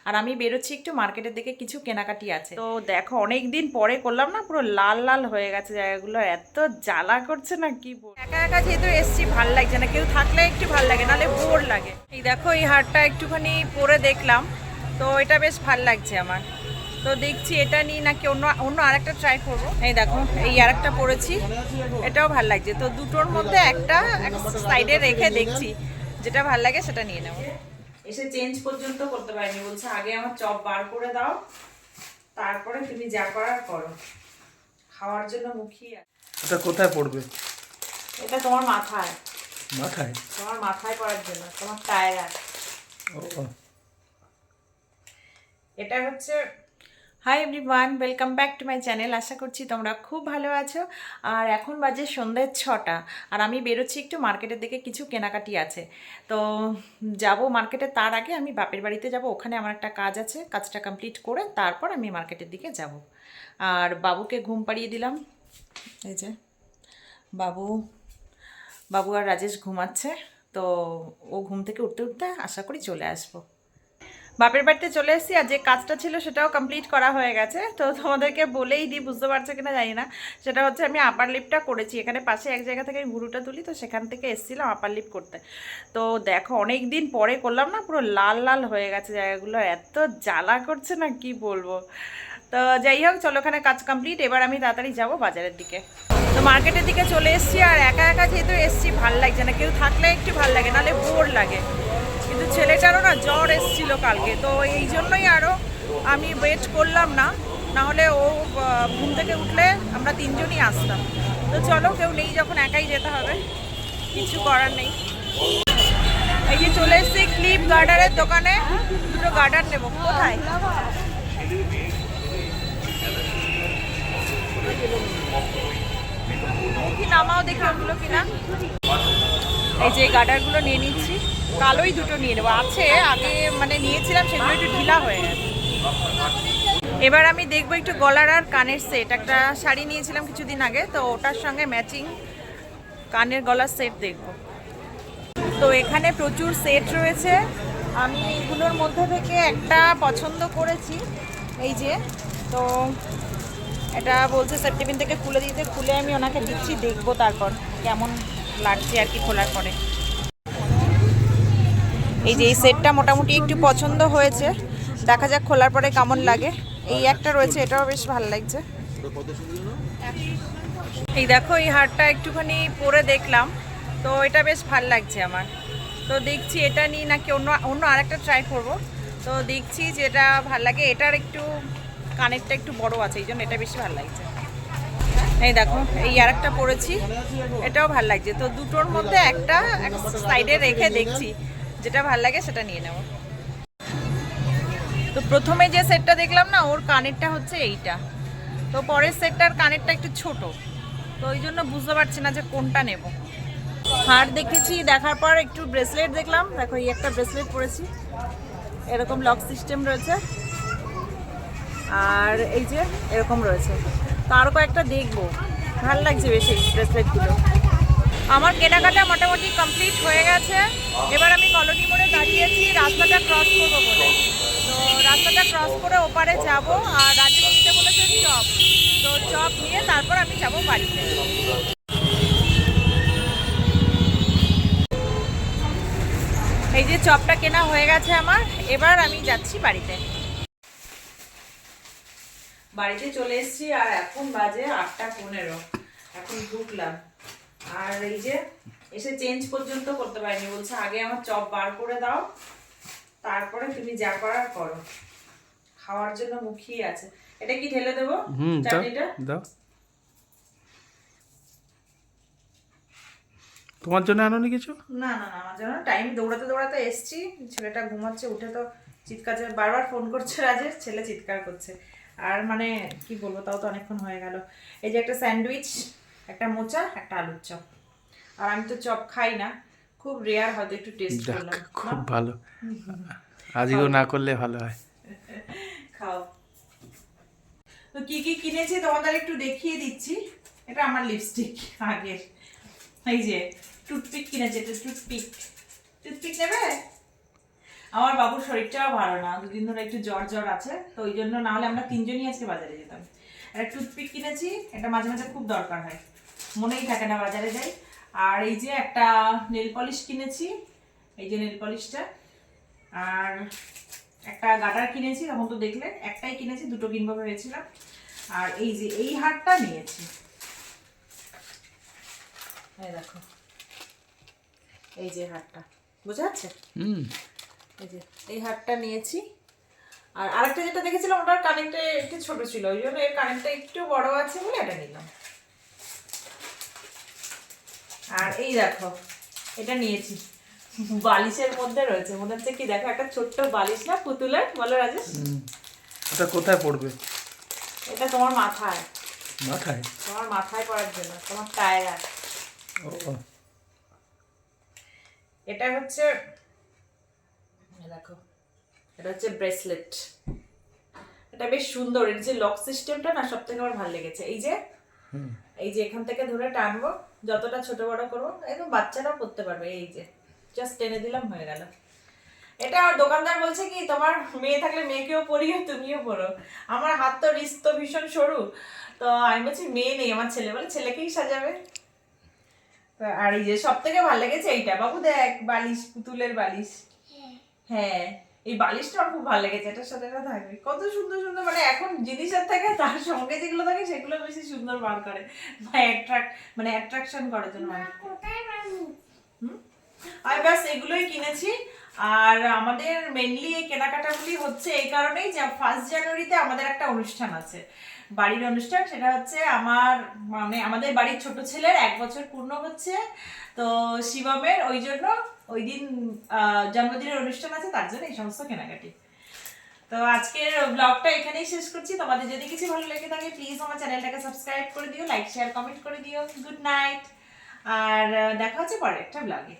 আর আমি বেরোচ্ছি একটু মার্কেটের দিকে, কিছু কেনাকাটি আছে। তো দেখো অনেক দিন পরে করলাম না, পুরো লাল লাল হয়ে গেছে জায়গাগুলো, এত জ্বালা করছে না কি বল। একা একা যেহেতু এসছি ভাল লাগছে না, কেউ থাকলে একটু ভাল লাগে, নাহলে বোর লাগে। এই দেখো এই হারটা একটুখানি পরে দেখলাম, তো এটা বেশ ভাল লাগছে আমার। তো দেখছি এটা নিই নাকি অন্য অন্য আরেকটা ট্রাই করবো। এই দেখো এই আরেকটা পরেছি, এটাও ভাল লাগছে। তো দুটোর মধ্যে একটা সাইডে রেখে দেখছি যেটা ভাল লাগে সেটা নিয়ে নেব। এসে চেঞ্জ পর্যন্ত করতে পারিনি, বলছে আগে আমার চপ বার করে দাও, তারপরে তুমি যা করার করো। খাওয়ার জন্য মুখিয়ে। এটা কোথায় পড়বে? এটা তোমার মাথায়, মাথায়? তোমার মাথায় পড়ার জন্য, তোমার টায়রা। এটা হচ্ছে। Hi everyone, welcome back to my channel. আশা করছি তোমরা খুব ভালো আছো। আর এখন বাজে সন্ধ্যে 6টা, আর আমি বেরোচ্ছি একটু মার্কেটের দিকে, কিছু কেনাকাটি আছে। তো যাব মার্কেটে, তার আগে আমি বাপের বাড়িতে যাব, ওখানে আমার একটা কাজ আছে, কাজটা কমপ্লিট করে তারপর আমি মার্কেটের দিকে যাব। আর বাবুকে ঘুম পাড়িয়ে দিলাম, এই যে বাবু বাবু আর রাজেশ ঘুমাচ্ছে। তো ও ঘুম থেকে উঠতে উঠতে আশা করি চলে আসবো। বাপের বাড়িতে চলে এসেছি, আর যে কাজটা ছিল সেটাও কমপ্লিট করা হয়ে গেছে। তো তোমাদেরকে বলেই দিই, বুঝতে পারছো কিনা জানি না। সেটা হচ্ছে আমি আপার লিপটা করেছি, এখানে পাশে এক জায়গা থেকে ঘুরুটা তুলি, তো সেখান থেকে এসেছিলাম আপার লিপ করতে। তো দেখো অনেক দিন পরে করলাম না, পুরো লাল লাল হয়ে গেছে জায়গাগুলো, এত জ্বালা করছে না কি বলবো। তো যাই হোক, চলো ওখানে কাজ কমপ্লিট, এবার আমি তাড়াতাড়ি যাব বাজারের দিকে। তো মার্কেটের দিকে চলে এসেছি, আর একা একা যেহেতু এসেছি ভাল লাগছে না, কেউ থাকলে একটু ভাল লাগে, নাহলে বোর লাগে। কিন্তু ছেলেটারও না জ্বর এসেছিল কালকে, তো এই জন্যই আরও আমি ওয়েট করলাম না, নাহলে ও ঘুম থেকে উঠলে আমরা তিনজনই আসতাম। তো চলো, কেউ নেই যখন একাই যেতে হবে, কিছু করার নেই। এই যে চলে এসেছি ক্লিপ গার্ডারের দোকানে, দুটো গার্ডার নেব। কোথায়? দেখি নামাও, দেখি ওগুলো কিনা। এই যে গার্ডারগুলো নিয়ে নিচ্ছি, কালোই দুটো নিয়ে নেবো। আছে আগে মানে নিয়েছিলাম, সেগুলো একটু ঢিলা হয়ে গেছে। এবার আমি দেখবো একটু গলার আর কানের সেট, একটা শাড়ি নিয়েছিলাম কিছুদিন আগে, তো ওটার সঙ্গে ম্যাচিং কানের গলার সেট দেখবো। তো এখানে প্রচুর সেট রয়েছে, আমি এইগুলোর মধ্যে থেকে একটা পছন্দ করেছি। এই যে, তো এটা বলছে সেপ্টেম্বর থেকে খুলে দিতে, খুলে আমি ওনাকে দিচ্ছি, দেখবো তারপর কেমন লাগছে আর কি খোলার পরে। এই যে এই সেটটা মোটামুটি একটু পছন্দ হয়েছে, দেখা যাক খোলার পরে কেমন লাগে। এই একটা রয়েছে, এটাও বেশ ভালো লাগছে। এই দেখো এই হারটা একটুখানি পরে দেখলাম, তো এটা বেশ ভালো লাগছে আমার। তো দেখছি এটা নিই নাকি অন্য অন্য আরেকটা ট্রাই করব। তো দেখছি যেটা ভাল লাগে, এটার একটু কানেরটা একটু বড় আছে, এই জন্য এটা বেশি ভালো লাগছে। এই দেখো এই আরেকটা পরেছি, এটাও ভাল লাগছে। তো দুটোর মধ্যে একটা সাইডে রেখে দেখছি যেটা ভাল লাগে সেটা নিয়ে নেব। তো প্রথমে যে সেটটা দেখলাম না, ওর কানেরটা হচ্ছে এইটা, তো পরের সেটটার কানেরটা একটু ছোট, তো ওই জন্য বুঝতে পারছি না যে কোনটা নেব। হার দেখেছি, দেখার পর একটু ব্রেসলেট দেখলাম। দেখো এই একটা ব্রেসলেট পরেছি, এরকম লক সিস্টেম রয়েছে, আর এই যে এরকম রয়েছে। তো আরও কয়েকটা দেখবো, ভাল লাগছে বেশি ব্রেসলেটগুলো। আমার কেনাকাটা মোটামুটি কমপ্লিট হয়ে গেছে। এবার আমি কলোনি মোড়ে দাঁড়িয়েছি রাস্তাটা ক্রস করবো বলে। তো রাস্তাটা ক্রস করে ওপারে যাব, আর রাজেশ নিতে বলেছে চপ, তো চপ নিয়ে তারপর আমি যাব বাড়িতে। এই যে চপটা কেনা হয়ে গেছে আমার, এবার আমি যাচ্ছি বাড়িতে। বাড়িতে চলে এসেছি, আর এখন বাজে 8:15। এখন ঢুকলাম, আর এই যে এসে চেঞ্জ পর্যন্ত করতে পারিনি, বলছে আগে আমার চপ বার করে দাও, তারপরে তুমি যা করার করো। খাওয়ার জন্য মুখিয়ে আছে। এটা কি ঢেলে দেবো চাটনিটা? দাও। তোমার জন্য আনোনি কিছু? না না না, আমার জন্য টাইম, দৌড়াতে দৌড়াতে এসছি, ছেলেটা ঘুমাচ্ছে, উঠে তো চিৎকার, বারবার ফোন করছে রাজেশ, ছেলে চিৎকার করছে। আর মানে কি বলবো, তাও তো অনেকক্ষণ হয়ে গেল। এই যে একটা স্যান্ডউইচ, একটা মোচা, একটা আলুর চপ। আর আমি তো চপ খাই না, খুব রেয়ার, হয়তো একটু টেস্ট করলাম। খুব ভালো, আজকেও না করলে ভালো হয়। খাও। তো কি কি কিনেছি তোমাদের একটু দেখিয়ে দিচ্ছি। এটা আমার লিপস্টিক আগের, এই যে টুথপিক কিনেছি, এটা টুথপিক। টুথপিক নেবে? আমার বাবুর শরীরটাও ভালো না, দুদিন ধরে একটু জ্বর জ্বর আছে, তো ওই জন্য না হলে আমরা তিনজনই আজকে বাজারে যেতাম। একটা টুথপিক কিনেছি, এটা মাঝে মাঝে খুব দরকার হয়, মনেই থাকে না বাজারে যাই। আর এই যে একটা নেল পলিশ কিনেছি, এই যে নেল পলিশটা, আর একটা গাটার কিনেছি, তখন তো দেখলে একটাই কিনেছি, দুটো কিনবো ভেবেছিলাম। আর এই যে এই হারটা নিয়েছি, এই দেখো, এই যে হারটা বোঝা যাচ্ছে, এই যে এই হারটা নিয়েছি। আর আরেকটা যেটা দেখেছিলাম ওটার কানেরটা একটু ছোট ছিল, ওই জন্য এর কানেরটা একটু বড় আছে বলে এটা নিলাম। আর এই দেখো, এটা নিয়েছি, বালিশের মধ্যে রয়েছে, মনে হচ্ছে কি দেখো একটা ছোট্ট বালিশ না পুতুলের, বলো রাজেশ? ওটা কোথায় পড়বে? এটা তোমার মাথায়, মাথায়? তোমার মাথায় পড়ার জন্য, তোমার টায়রা। ও, এটা হচ্ছে, দেখো, এটা হচ্ছে ব্রেসলেট। এটা বেশ সুন্দর, এর যে লক সিস্টেমটা না সব থেকে আমার ভালো লেগেছে। এই যে এই যে এখান থেকে ধরে টানবো, যতটা ছোট বড় করবো, একদম বাচ্চারাও পরতে পারবে। এই যে জাস্ট টেনে দিলাম, হয়ে গেল। এটা দোকানদার বলছে কি তোমার মেয়ে থাকলে মেয়েকেও পরিও, তুমিও পরো। আমার হাত তো রিস্ট তো ভীষণ সরু, তো আমি বলছি মেয়ে নেই, আমার ছেলে, বলে ছেলেকেই সাজাবে। তো আর এই যে সব থেকে ভালো লেগেছে এইটা, বাবু দেখ, বালিশ, পুতুলের বালিশ। হ্যাঁ, এই বালিশটা আমার খুব ভালো লেগেছে, এটার সাথে এটা থাকবে, কত সুন্দর সুন্দর, মানে এখন জিনিসের থেকে তার সঙ্গে যেগুলো থাকে সেগুলো বেশি সুন্দর বার করে, মানে অ্যাট্রাকশন করার জন্য। আমি ব্যাস এগুলোই কিনেছি। আর আমাদের মেনলি এই কেনাকাটাগুলি হচ্ছে এই কারণেই যে 1 জানুয়ারিতে আমাদের একটা অনুষ্ঠান আছে, বাড়ির অনুষ্ঠান। সেটা হচ্ছে মানে আমাদের বাড়ির ছোট ছেলের 1 বছর পূর্ণ হচ্ছে, তো শিবমের, ওই জন্য ওই দিন জন্মদিনের অনুষ্ঠান আছে, তার জন্য এই সমস্ত কেনাকাটি। তো আজকের ব্লগটা এখানেই শেষ করছি। তোমাদের যদি কিছু ভালো লেগে থাকে প্লিজ আমার চ্যানেলটাকে সাবস্ক্রাইব করে দিও, লাইক শেয়ার কমেন্ট করে দিও। গুড নাইট, আর দেখা হচ্ছে পরের একটা ব্লগে।